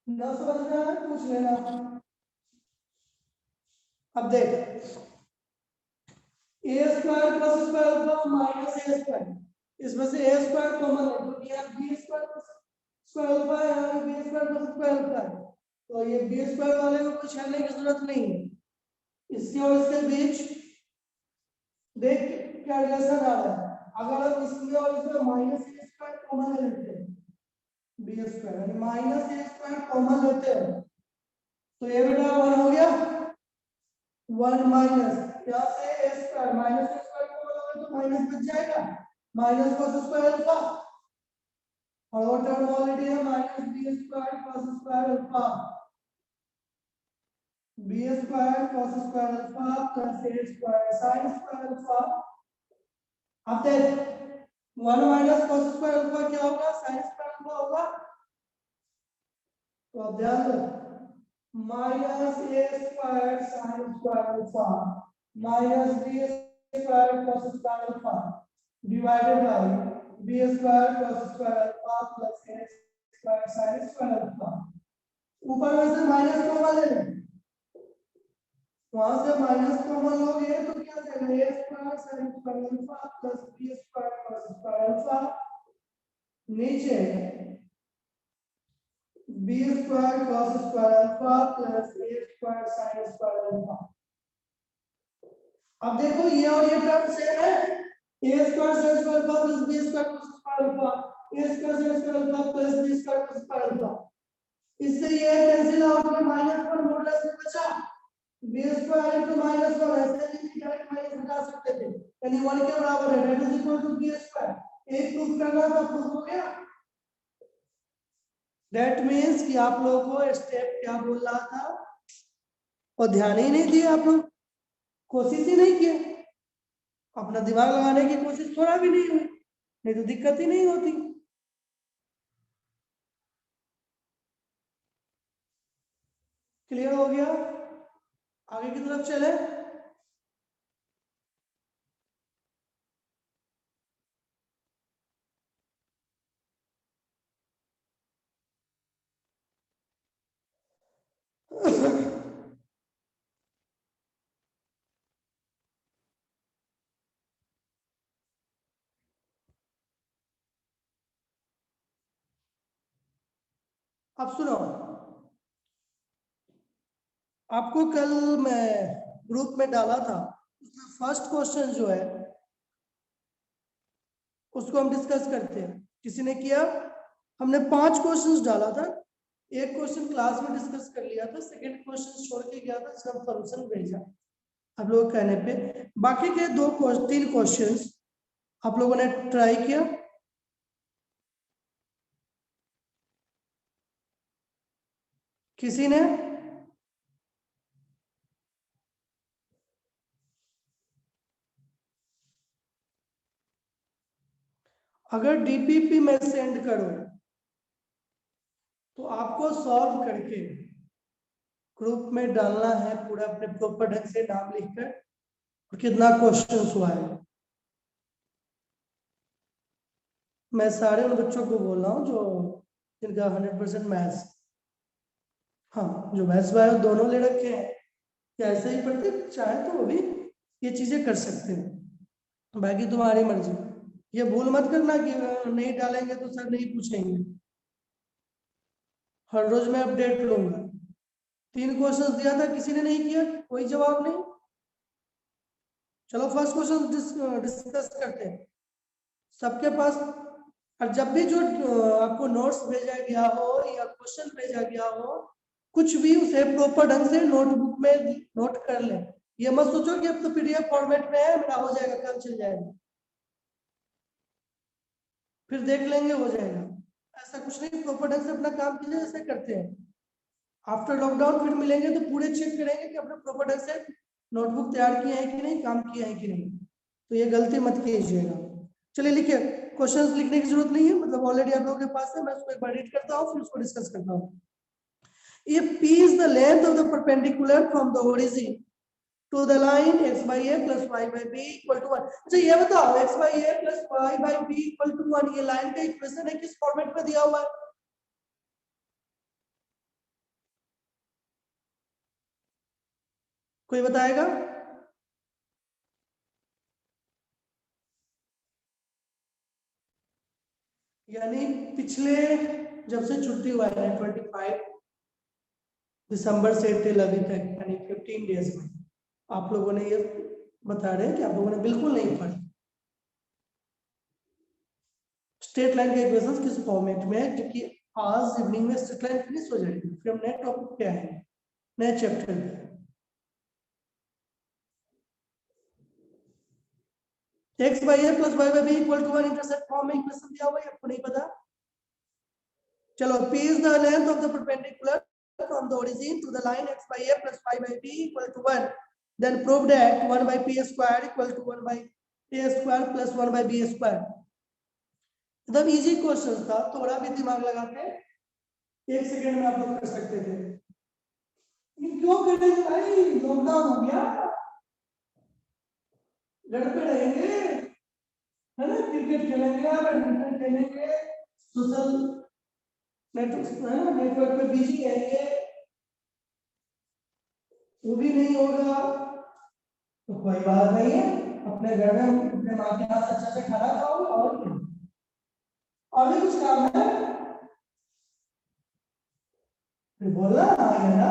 ना समझ में आया पूछ लेना। अब देख A square plus square alpha minus A square, इसमें से ए स्क्वायर कॉमन है तो ये B square plus square alpha है और B square plus square alpha है, तो ये बी स्क्वायर वाले को कुछ छेड़ने की जरूरत नहीं है। इसके और इसके बीच देख क्या रिलेशन आ रहा है, अगर हम इसमें और इसमें माइनस ए स्क्वायर कॉमन लेते हैं, बी स्क्वायर यानी माइनस ए स्क्वायर कॉमन लेते हैं तो ये बेटा 1 हो गया, 1 माइनस यहाँ से A square minus A square common होगा तो माइनस बच जाएगा, माइनस cos स्क्वायर अल्फा और वो टर्म ऑलरेडी है minus B square cos square alpha, B square cos square alpha plus A square sin square alpha. अब देख 1 माइनस cos स्क्वायर अल्फा क्या होगा, sin स्क्वायर अल्फा होगा, तो अब ध्यान दो minus A square sin square alpha minus B square cos square alpha divided by B square cos square alpha plus A square sin square alpha. ऊपर में से माइनस कॉमन ले लें, वहां से माइनस कॉमन लोगे तो क्या देगा A square sin square alpha plus B square cos square alpha नीचे B square cos square alpha plus A square sin square alpha. अब देखो ये और ये टर्म सेम है, A square sin square alpha plus B square cos square alpha, A square sin square alpha plus B square cos square alpha. इससे ये cancel out में minus पर मॉडुलस में बचा बी स्क्वायर इनटू माइनस 1, ऐसे भी direct minus हटा सकते थे यानी 1 के बराबर है, that is equal to B square. एक प्रूफ करना था, प्रूफ हो गया। दैट मींस कि आप लोगों को स्टेप क्या बोल रहा था और ध्यान ही नहीं दिया, आप लोग कोशिश ही नहीं किए, अपना दिमाग लगाने की कोशिश थोड़ा भी नहीं हुई, नहीं तो दिक्कत ही नहीं होती। क्लियर हो गया? आगे की तरफ चले। अब सुनो, आपको कल मैं ग्रुप में डाला था, उसमें फर्स्ट क्वेश्चन जो है उसको हम डिस्कस करते हैं। किसी ने किया? हमने 5 क्वेश्चंस डाला था, एक क्वेश्चन क्लास में डिस्कस कर लिया था, सेकंड क्वेश्चन छोड़ के गया था, इसका सॉल्यूशन भेजा आप लोगों के कहने पे। बाकी के 3 क्वेश्चंस आप लोगों ने ट्राई किया? किसी ने? अगर डीपीपी में सेंड करो तो आपको सॉल्व करके ग्रुप में डालना है, पूरा अपने प्रॉपर ढंग से नाम लिखकर और कितना क्वेश्चन हुआ है। मैं सारे उन बच्चों को बोल रहा हूँ जो जिनका 100% मैथ्स, हाँ जो मैथ्स बायो दोनों ले रखे हैं, क्या ऐसे ही पढ़ते चाहे तो वो भी ये चीजें कर सकते हैं, बाकी तुम्हारी मर्जी। ये भूल मत करना कि नहीं डालेंगे तो सर नहीं पूछेंगे, हर रोज मैं अपडेट लूंगा। 3 क्वेश्चन दिया था, किसी ने नहीं किया, कोई जवाब नहीं। चलो फर्स्ट क्वेश्चन डिस्कस करते हैं सबके पास। और जब भी जो आपको नोट्स भेजा गया हो या क्वेश्चन भेजा गया हो, कुछ भी उसे प्रॉपर ढंग से नोटबुक में नोट कर ले। ये मत सोचो कि अब तो पीडीएफ फॉर्मेट में है, मेरा हो जाएगा, कल चल जाएगा, फिर देख लेंगे हो जाएगा। ऐसा कुछ नहीं, प्रॉपर ढंग से अपना काम कीजिए जैसे करते हैं। आफ्टर लॉकडाउन फिर मिलेंगे तो पूरे चेक करेंगे कि अपने प्रॉपर ढंग से नोटबुक तैयार किए हैं कि नहीं, काम किए हैं कि नहीं। तो ये गलती मत कीजिएगा। चलिए लिखिए, क्वेश्चंस लिखने की जरूरत नहीं है, मतलब ऑलरेडी आप लोगों के पास है। मैं उसको एक बार रीड करता हूँ, फिर उसको डिस्कस करता हूँ। If P is the length of the perpendicular from the origin to the line x by a plus y by b equal to 1। अच्छा ये बताओ, x by a plus y by b equal to 1 ये line का equation है, किस format में दिया हुआ है? कोई बताएगा? यानी पिछले जब से छुट्टी हुआ है 25 दिसंबर से टिल अभी तक, यानी 15 डेज में आप लोगों ने ये बता रहे हैं कि आप लोगों ने बिल्कुल नहीं पढ़ी। स्ट्रेट लाइन के इक्वेशंस किस फॉर्मेट में है, क्योंकि आज इवनिंग में स्ट्रेट लाइन फिनिश हो जाएगी, फिर हम नए टॉपिक पे आएंगे, नए चैप्टर पे। x by a plus y by b equal to 1 intercept form में इक्वेशन दिया हुआ है, आपको नहीं पता? चलो, p is the length of the perpendicular from the origin to the line x by a plus y by b equal to 1, then prove that 1 by p square equal to 1 by a square plus 1 by b square। एकदम easy question था, थोड़ा भी दिमाग लगा के 1 second में आप लोग कर सकते थे। क्यों करेंगे भाई, लॉकडाउन हो गया, घर पे रहेंगे, है ना, क्रिकेट खेलेंगे, बैडमिंटन खेलेंगे, सोशल नेटवर्क पे बिजी रहेंगे, वो भी नहीं होगा तो कोई बात नहीं है, अपने घर में अपने माँ के हाथ अच्छा से खाना खाओ। और भी कुछ काम है फिर बोलना आएगा ना,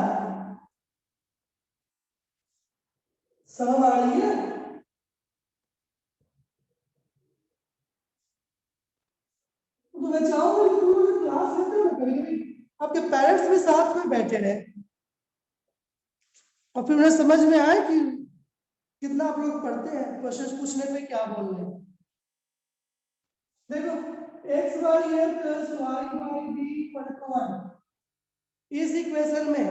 समझ आ रही है? तो मैं चाहूंगा कि तुम लोग क्लास लेते हो, कभी कभी आपके पेरेंट्स भी साथ में बैठे रहे और फिर उन्हें समझ में आए कि कितना आप लोग पढ़ते हैं, क्वेश्चन पूछने पे क्या बोल रहे हैं। देखो, x by a plus y by b equal to 1 इस इक्वेशन में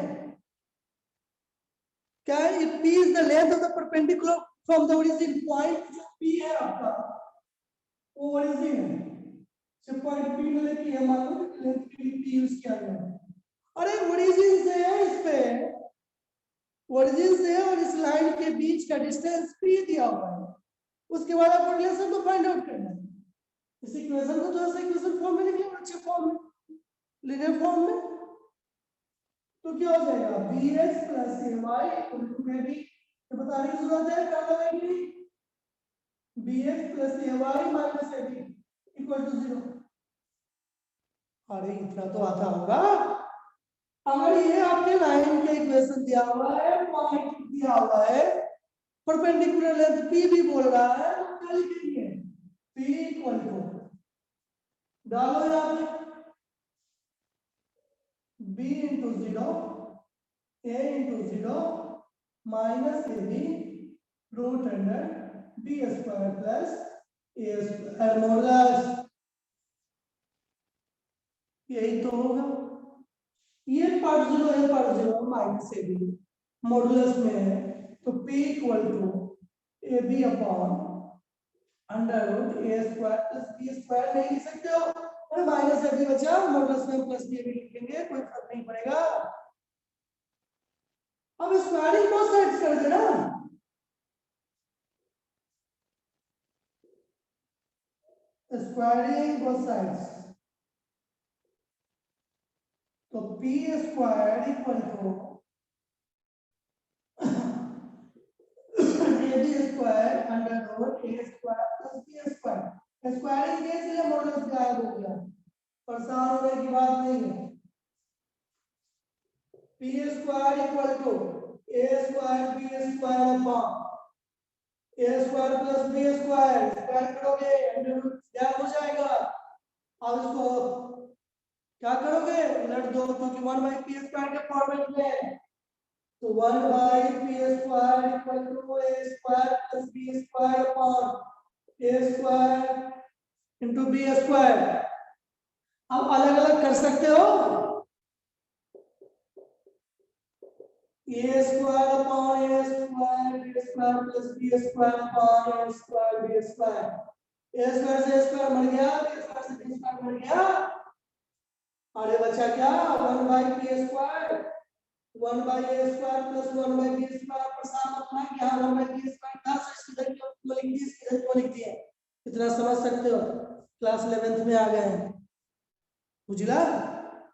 क्या है? if p is the length of the perpendicular from the origin, point जो p है आपका वो ओरिजिन है, सिर्फ पॉइंट p में लेके ये मान लो कि लेंथ के लिए p यूज किया गया है। अरे ओरिजिन से है, इस पे ओरिजिन से और इस लाइन के बीच का डिस्टेंस p दिया हुआ है, उसके बाद आपको रिलेशन को फाइंड आउट करना है। इस इक्वेशन को थोड़ा सा इक्वेशन फॉर्म में लिखिए, अच्छे फॉर्म में, लीनियर फॉर्म में। तो क्या हो जाएगा, bx plus ay equal to में भी तो बताने की जरूरत है, क्या लगाएंगे, bx plus ay minus ab equal to 0। अरे इतना तो आता होगा। अगर ये आपके लाइन के इक्वेशन दिया हुआ है, पॉइंट दिया हुआ है, परपेंडिकुलर लेंथ p भी बोल रहा है, तो क्या लिखेंगे, p इक्वल टू डालो यहाँ पे b into 0 a into 0 minus ab root under b square plus a square modulus, यही तो होगा। ये पार्ट 0 है, पार्ट 0 माइनस ab मॉडुलस में है, तो p equal to ab upon under root a square plus b square नहीं लिख सकते हो, और माइनस ab बचा, मॉडुलस में प्लस b भी लिखेंगे, कोई फर्क नहीं पड़ेगा। अब स्क्वायरिंग बोथ साइड्स कर देना, स्क्वायरिंग बोथ साइड्स, तो p square equal to ab square under root a square plus b square. Squaring के इसलिए मॉडुलस गायब हो गया, परेशान होने की बात नहीं है। P square equal to A square B square upon A square plus B square, square करोगे क्या हो जाएगा। अब इसको क्या करोगे, उलट दो, क्योंकि 1/p स्क्वायर के फॉर्मेट में है। तो 1/p square equal to A square plus B square upon A square into B square. अब अलग अलग कर सकते हो, A square upon A square B square plus B square upon A square B square. A square से square मर गया, B square से बी स्क्वायर मर गया, अरे बचा क्या 1/p square 1/a square plus 1/b square पर साथ अपना क्या 1/b स्क्वायर था, सो इधर क्यों लिख दी, इधर क्यों लिख दिया। इतना समझ सकते हो, क्लास 11th में आ गए हैं। बुझला,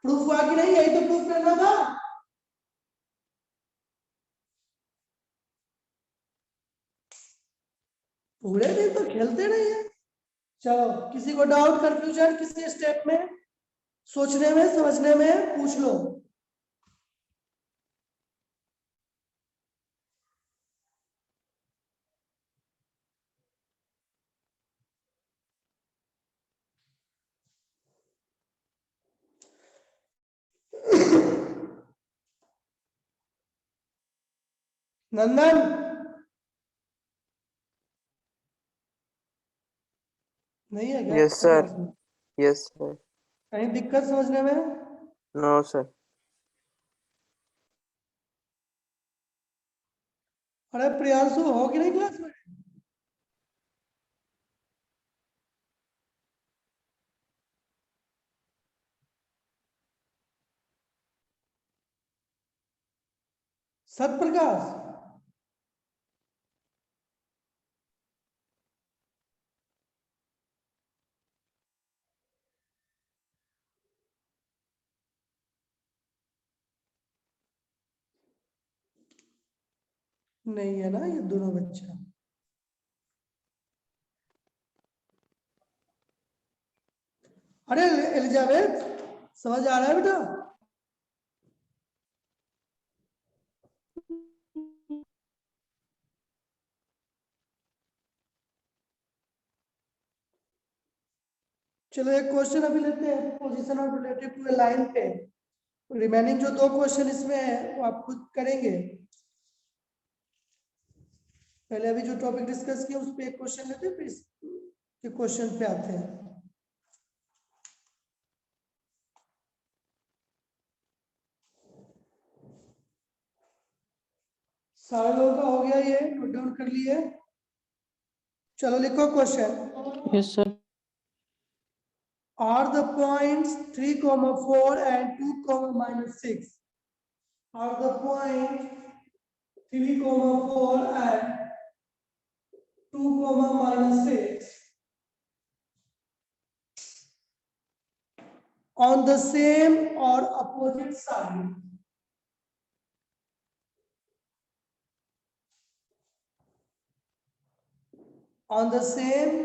प्रूफ हुआ कि नहीं, यही तो प्रूफ करना था। पूरे दिन तो खेलते नहीं है। चलो, किसी को डाउट कंफ्यूजन किसी स्टेप में, सोचने में समझने में, पूछ लो। नंदन, नहीं है क्या? Yes sir, yes sir. कहीं दिक्कत समझने में? No sir. अरे प्रियांशु हो कि नहीं क्लास में? सतप्रकाश, नहीं है ना ये दोनों बच्चा। अरे एलिजाबेथ, समझ आ रहा है बेटा? चलो एक क्वेश्चन अभी लेते हैं, position of relative to a line पे। रिमेनिंग जो दो क्वेश्चन इसमें है वो आप खुद करेंगे। पहले अभी जो टॉपिक डिस्कस किया उस पे एक क्वेश्चन लेते हैं, फिर इस क्वेश्चन पे आते हैं। सारे लोगों का हो गया, ये नोट डाउन कर लिए? चलो लिखो question. Yes sir. Are the points 3, 4 and 2, -6? Are the points 3, 4 and 2, -6 on the same or opposite side? On the same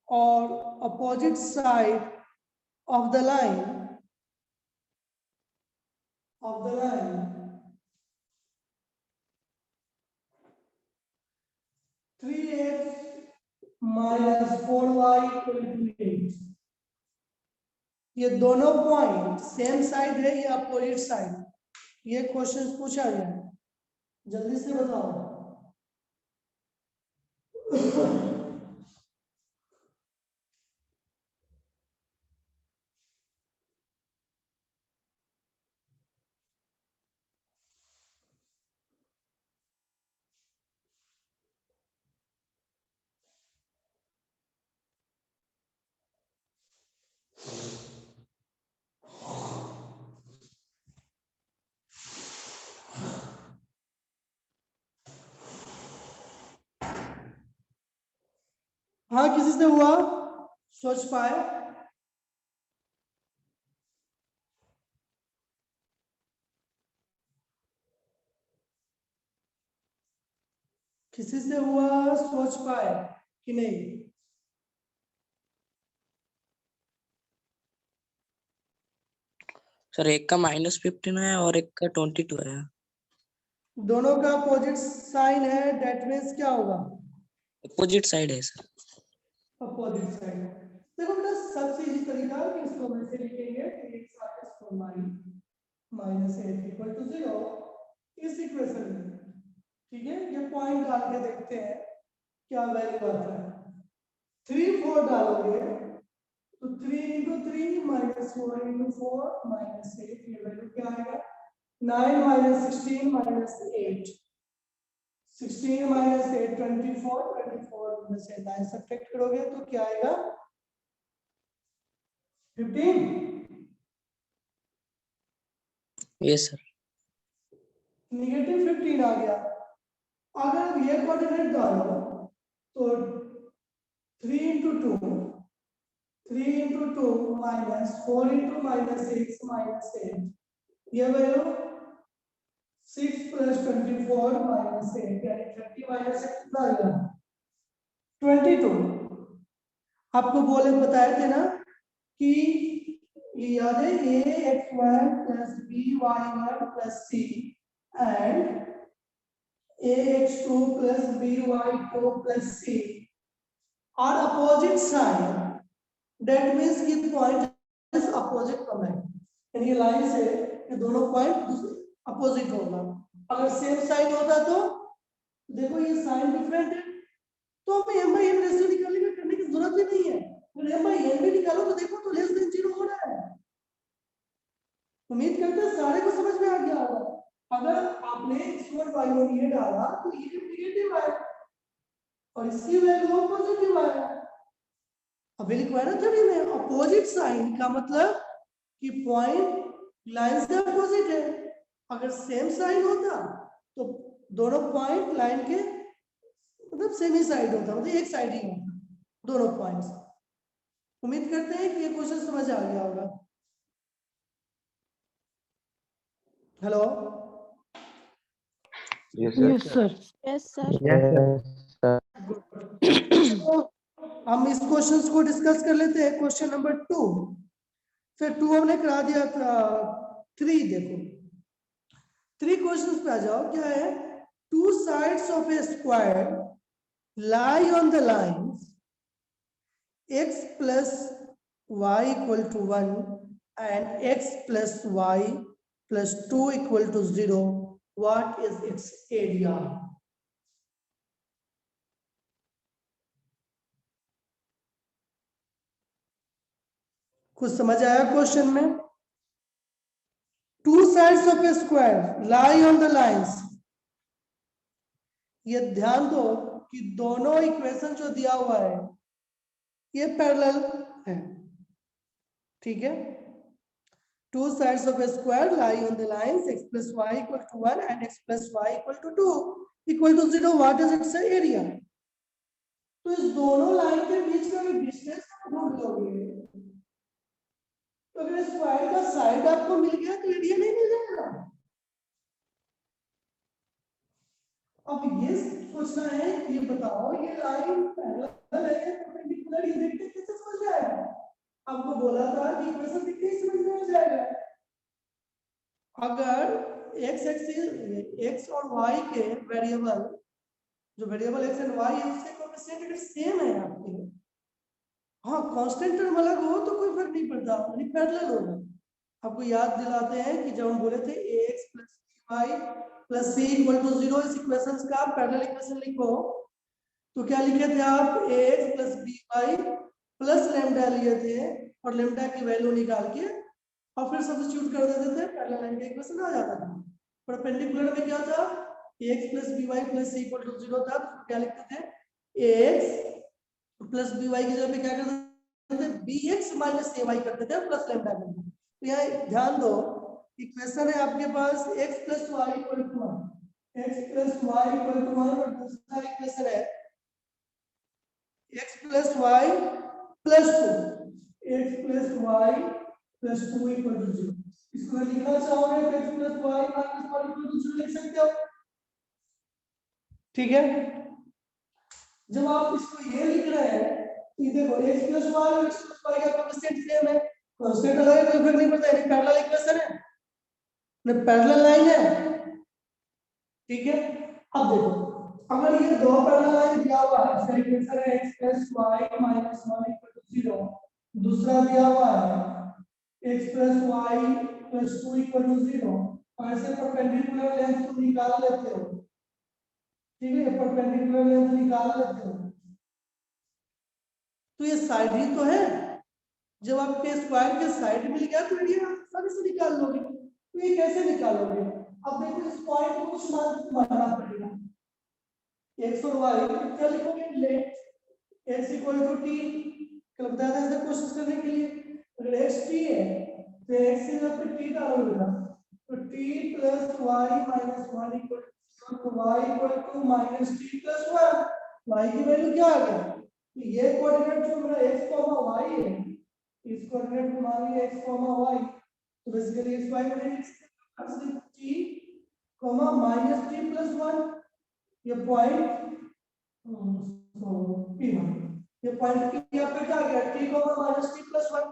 or opposite side of the line. 3x - 4y = 8। ये दोनों पॉइंट सेम साइड है या opposite side, ये question पूछा गया है, जल्दी से बताओ। हाँ, किसी से हुआ सोच पाए? किसी से हुआ सोच पाए कि नहीं? सर एक का -15 है और एक का 22 है। दोनों का अपोजिट साइन है, दैट मीन्स क्या होगा? अपोजिट साइड है सर। Opposite side. देखो बेटा सबसे इजी तरीका है कि इसको हम ऐसे लिखेंगे कि x square minus 8 equal to 0 इस इक्वेशन में। ठीक है, ये पॉइंट डाल के देखते हैं क्या वैल्यू आता है। 3 4 डालोगे तो 3 into 3 minus 4 into 4 minus 8, ये वैल्यू क्या आएगा? 9 minus 16 minus 8, 16 minus 8 24, 24 में से 9 सब्ट्रैक्ट करोगे तो क्या आएगा? 15। Yes sir. नेगेटिव 15 आ गया। अगर ये कोऑर्डिनेट डालो तो 3 into 2 3 into 2 minus 4 into minus 6 minus 8, ये वैल्यू 6 plus 24 minus 8 यानी 30 minus 6 कितना आएगा? 22। आपको बोले बताए थे ना कि ये याद है ax1 plus by1 plus c and ax2 plus by2 plus c are opposite side, that means कि point is opposite from it, यानी ये लाइन से ये दोनों पॉइंट अपोजिट होगा। अगर सेम साइन होता तो देखो ये साइन डिफरेंट है तो हमें m by n रेशियो निकालने का करने की जरूरत ही नहीं है। अगर m by n भी निकालो तो देखो तो लेस देन 0 हो रहा है। उम्मीद करते हैं सारे को समझ में आ गया होगा। अगर आपने x1 y1 ये डाला तो ये नेगेटिव है और इसकी वैल्यू पॉजिटिव है। अब लिखवा ना थोड़ी में अपोजिट साइन का मतलब कि पॉइंट लाइन से अपोजिट है। अगर सेम साइन होता तो दोनों पॉइंट लाइन के मतलब सेम ही साइड होता, मतलब एक साइड ही होता दोनों पॉइंट्स। उम्मीद करते हैं कि ये क्वेश्चन समझ आ गया होगा। Hello Yes sir. Yes sir. Yes, sir. Yes sir. तो हम इस क्वेश्चंस को डिस्कस कर लेते हैं। क्वेश्चन नंबर 2 फिर 2 हमने करा दिया था। 3 देखो 3 क्वेश्चंस पे आ जाओ। क्या है? Two sides of A square lie on the lines x plus y equal to 1 and x plus y plus 2 equal to 0. What is its area? कुछ समझ आया क्वेश्चन में? Two sides of A square lie on the lines, ये ध्यान दो कि दोनों equation जो दिया हुआ है ये पैरेलल है। ठीक है, two sides of A square lie on the lines x plus y equal to 1 and x plus y equal to 2 equal to 0. What is its area? तो इस दोनों लाइन के बीच का डिस्टेंस ढूंढ लोगे तो अगर स्क्वायर का साइड आपको मिल गया तो एरिया नहीं मिल जाएगा। अब ये सोचना है, ये बताओ ये लाइन पैरेलल है परपेंडिकुलर, ये देखते कैसे समझ में आएगा? आपको बोला था कि इक्वेशन देखते ही समझ में आ जाएगा। अगर x एक्सिस x और y के वेरिएबल जो वेरिएबल x एंड y है उसके कोएफिशिएंट अगर सेम है आपके, हाँ कांस्टेंट टर्म अलग हो तो कोई फर्क नहीं पड़ता, यानी पैरेलल होगा। आपको याद दिलाते हैं कि जब हम बोले थे ax plus by plus c equal to 0 इस इक्वेशंस का पैरेलल इक्वेशन लिखो तो क्या लिखे थे आप? ax plus by plus lambda लिए थे और लैम्डा की वैल्यू निकाल के और फिर सब्स्टिट्यूट कर देते थे, पैरेलल लाइन का इक्वेशन आ जाता था। परपेंडिकुलर में क्या था? ax plus by plus c equal to 0 था, तो क्या लिखते थे? ax प्लस by की जगह पे क्या करते थे? bx minus ay करते थे प्लस लैम्डा करते थे। तो यहाँ ध्यान दो इक्वेशन है आपके पास x plus y equal to 1, x plus y equal to 1 और दूसरा इक्वेशन है x plus y plus 2, x plus y plus 2 equal to 0। इसको लिखना चाहोगे तो x plus y minus 1 equal to 0 लिख सकते हो। ठीक है, जब आप इसको ये लिख रहे हैं, ये देखो x plus y और x plus y का कोएफिशिएंट सेम है कांस्टेंट लगा कोई फर्क नहीं पड़ता, ये पैरेलल इक्वेशन है ना, पैरेलल लाइन है, ठीक है। अब देखो, अगर ये दो पैरेलल लाइन दिया हुआ है, इसका इक्वेशन है x + y - 1 = 0, दूसरा दिया हुआ है x + y + 2 = 0, ऐसे परपेंडिकुलर लेंथ को निकाल लेते हो, ठीक है, परपेंडिकुलर लेंथ निकाल लेते हो, तो ये साइड ही तो है। जब आपके स्क्वायर के साइड मिल गया तो एरिया आसानी से निकाल लोगे। तो ये कैसे निकालोगे? अब देखो, इस पॉइंट को कुछ मान मानना पड़ेगा, x और y क्या लिखोगे? लेट x = t, क्या बताया था इसे कोशिश करने के लिए? अगर x t है तो x की जगह पे t डालोगे, तो t + y - 1 = y = -t + 1, y की वैल्यू क्या आ गया? तो ये कोऑर्डिनेट जो मेरा x, y है, इस कोऑर्डिनेट को मान लिया x, y, तो बेसिकली x, y में t, -t + 1, ये पॉइंट P1, ये पॉइंट P आपका क्या आ गया? t, -t + 1।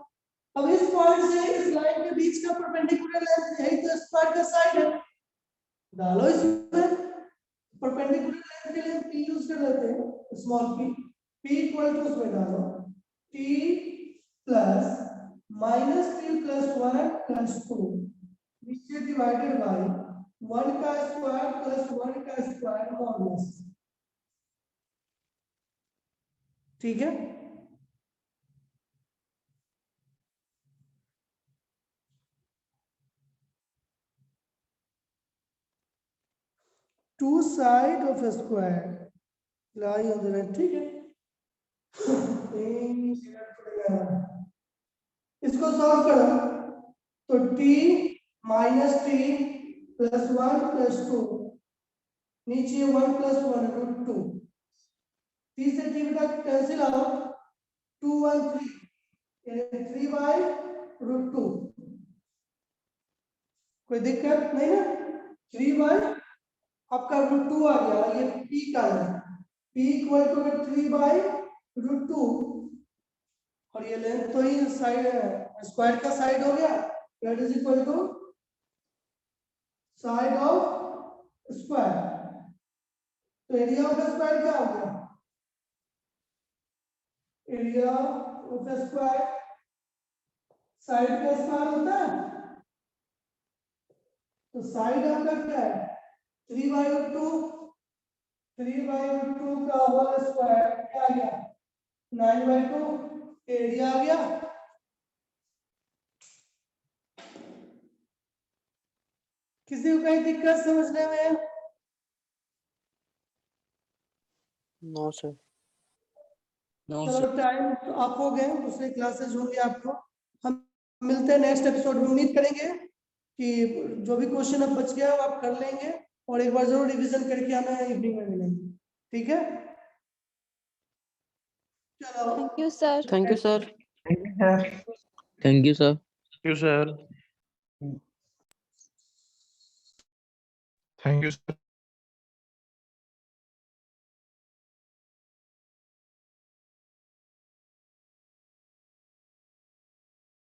अब इस पॉइंट से इस लाइन के बीच का परपेंडिकुलर लेंथ है तो स्क्वायर का साइड है, डालो इसमें परपेंडिकुलर लेंथ के लिए p यूज कर लेते हैं, स्मॉल p, p = उसमें डालो t + -t + 1 + 2, नीचे डिवाइडेड बाय 1 का स्क्वायर + 1 का स्क्वायर मॉडुलस, ठीक है। Two side of a square lie on the right, ठीक है। इसको सॉल्व करो तो t - t + 1 + 2, नीचे 1 + 1 √2, t से t बेटा कैंसिल आउट, 2 1 3, यानी 3/√2, कोई दिक्कत नहीं ना? 3 आपका √2 आ गया, ये p का है, p = 3/√2, और ये लेंथ तो ही साइड स्क्वायर का साइड हो गया, that is equal to side of square. तो एरिया ऑफ स्क्वायर क्या हो गया? एरिया ऑफ स्क्वायर साइड का स्क्वायर होता है, तो साइड आपका क्या है? 3/√2, 3/√2 का होल स्क्वायर क्या आ गया? 9/2, एरिया आ गया। किसी को कहीं दिक्कत समझने में? No sir. नो चलो, सर। टाइम तो आप हो गए, दूसरे क्लासेस होंगे आपको, हम मिलते हैं नेक्स्ट एपिसोड में। उम्मीद करेंगे कि जो भी क्वेश्चन अब बच गया वो आप कर लेंगे, और एक बार जरूर रिवीजन करके हमें इवनिंग में मिलेंगे, ठीक है। चलो, Thank you, sir. Thank you sir. Thank you, sir. Thank you, sir. Thank you, sir.